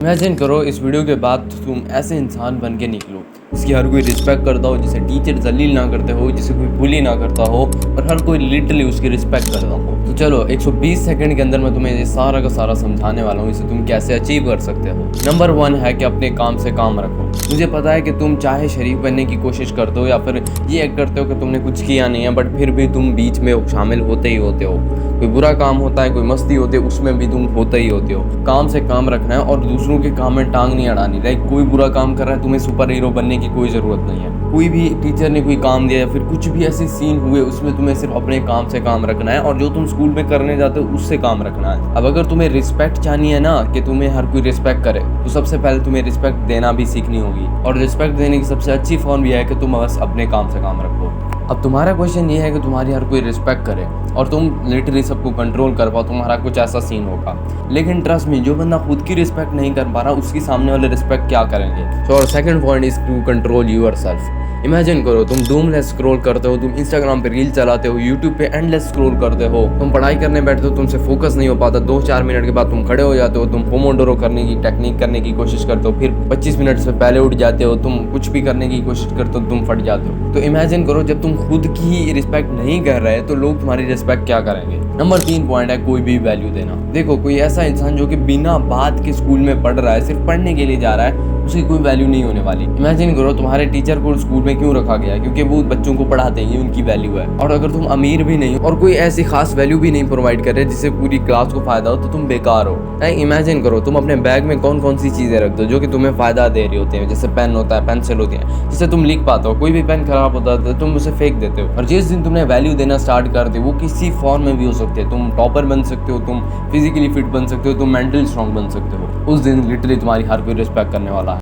Imagine करो इस video के बाद तुम ऐसे इंसान बन के निकलो जिसकी हर कोई रिस्पेक्ट करता हो, जिसे टीचर जलील ना करते हो, जिसे कोई बुली ना करता हो और हर कोई लिटरली उसकी रिस्पेक्ट करता हो। तो चलो 120 सेकंड के अंदर मैं तुम्हें ये सारा का सारा समझाने वाला हूँ, इसे तुम कैसे अचीव कर सकते हो। नंबर 1 है कि अपने काम से काम रखो। मुझे पता है कि तुम चाहे शरीफ बनने की कोशिश करते हो या फिर ये एक्ट करते हो कि तुमने कुछ किया नहीं है, बट फिर भी तुम बीच में शामिल होते ही होते हो। कोई बुरा काम होता है, कोई मस्ती होती है, उसमें भी तुम होते ही होते हो। काम से काम रखना है और दूसरों के काम में टांग नहीं अड़ानी। लाइक कोई बुरा काम कर रहा है, तुम्हें सुपर हीरो बनने की कोई ज़रूरत नहीं है। कोई भी टीचर ने कोई काम दिया या फिर कुछ भी ऐसे सीन हुए, उसमें तुम्हें सिर्फ अपने काम से काम रखना है और जो तुम स्कूल में करने जाते हो उससे काम रखना है। अब अगर तुम्हें रिस्पेक्ट चाहिए ना कि तुम्हें हर कोई रिस्पेक्ट करे, तो सबसे पहले तुम्हें रिस्पेक्ट देना भी सीखनी होगी। और रिस्पेक्ट देने की सबसे अच्छी फॉर्म यह है कि तुम बस अपने काम से काम रखो। अब तुम्हारा क्वेश्चन ये है कि तुम्हारी हर कोई रिस्पेक्ट करे और तुम लिटरली सबको कंट्रोल कर पाओ, तुम्हारा कुछ ऐसा सीन होगा। लेकिन ट्रस्ट मी, जो बंदा खुद की रिस्पेक्ट नहीं कर पा रहा, उसकी सामने वाले रिस्पेक्ट क्या करेंगे। So second point is to control yourself. Imagine करो तुम डूमलेस स्क्रॉल करते हो, तुम इंस्टाग्राम पे रील चलाते हो, यूट्यूब पे एंडलेस स्क्रॉल करते हो, तुम पढ़ाई करने बैठते हो, तुमसे फोकस नहीं हो पाता, 2-4 मिनट के बाद तुम खड़े हो जाते हो, तुम पोमोडोरो करने की टेक्निक करने की कोशिश करते हो, फिर 25 मिनट से पहले उठ जाते हो, तुम कुछ भी करने की कोशिश करते हो, तुम फट जाते हो। तो इमेजिन करो जब तुम खुद की रिस्पेक्ट नहीं कर रहे तो लोग तुम्हारी रिस्पेक्ट क्या करेंगे। नंबर 3 पॉइंट है कोई भी वैल्यू देना। देखो कोई ऐसा इंसान जो कि बिना बात के स्कूल में पढ़ रहा है, सिर्फ पढ़ने के लिए जा रहा है, उसकी कोई वैल्यू नहीं होने वाली। इमेजिन करो तुम्हारे टीचर को स्कूल में क्यों रखा गया है, क्योंकि वो बच्चों को पढ़ाते हैं, उनकी वैल्यू है। और अगर तुम अमीर भी नहीं हो और कोई ऐसी खास वैल्यू भी नहीं प्रोवाइड कर रहे जिससे पूरी क्लास को फायदा हो, तो तुम बेकार हो। इमेजिन करो तुम अपने बैग में कौन कौन सी चीजें रख दो जो कि तुम्हें फायदा दे रही होती हैं, जैसे पेन होता है, पेंसिल होती है, जिससे तुम लिख पाते हो। कोई भी पेन खराब होता है तो तुम उसे फेंक देते हो। और जिस दिन तुमने वैल्यू देना स्टार्ट कर दे, वो किसी फॉर्म में भी हो सकती है। तुम टॉपर बन सकते हो, तुम फिजिकली फिट बन सकते हो, तुम मेंटली स्ट्रांग बन सकते हो। उस दिन लिटरली तुम्हारी हर कोई रिस्पेक्ट करने वाला है।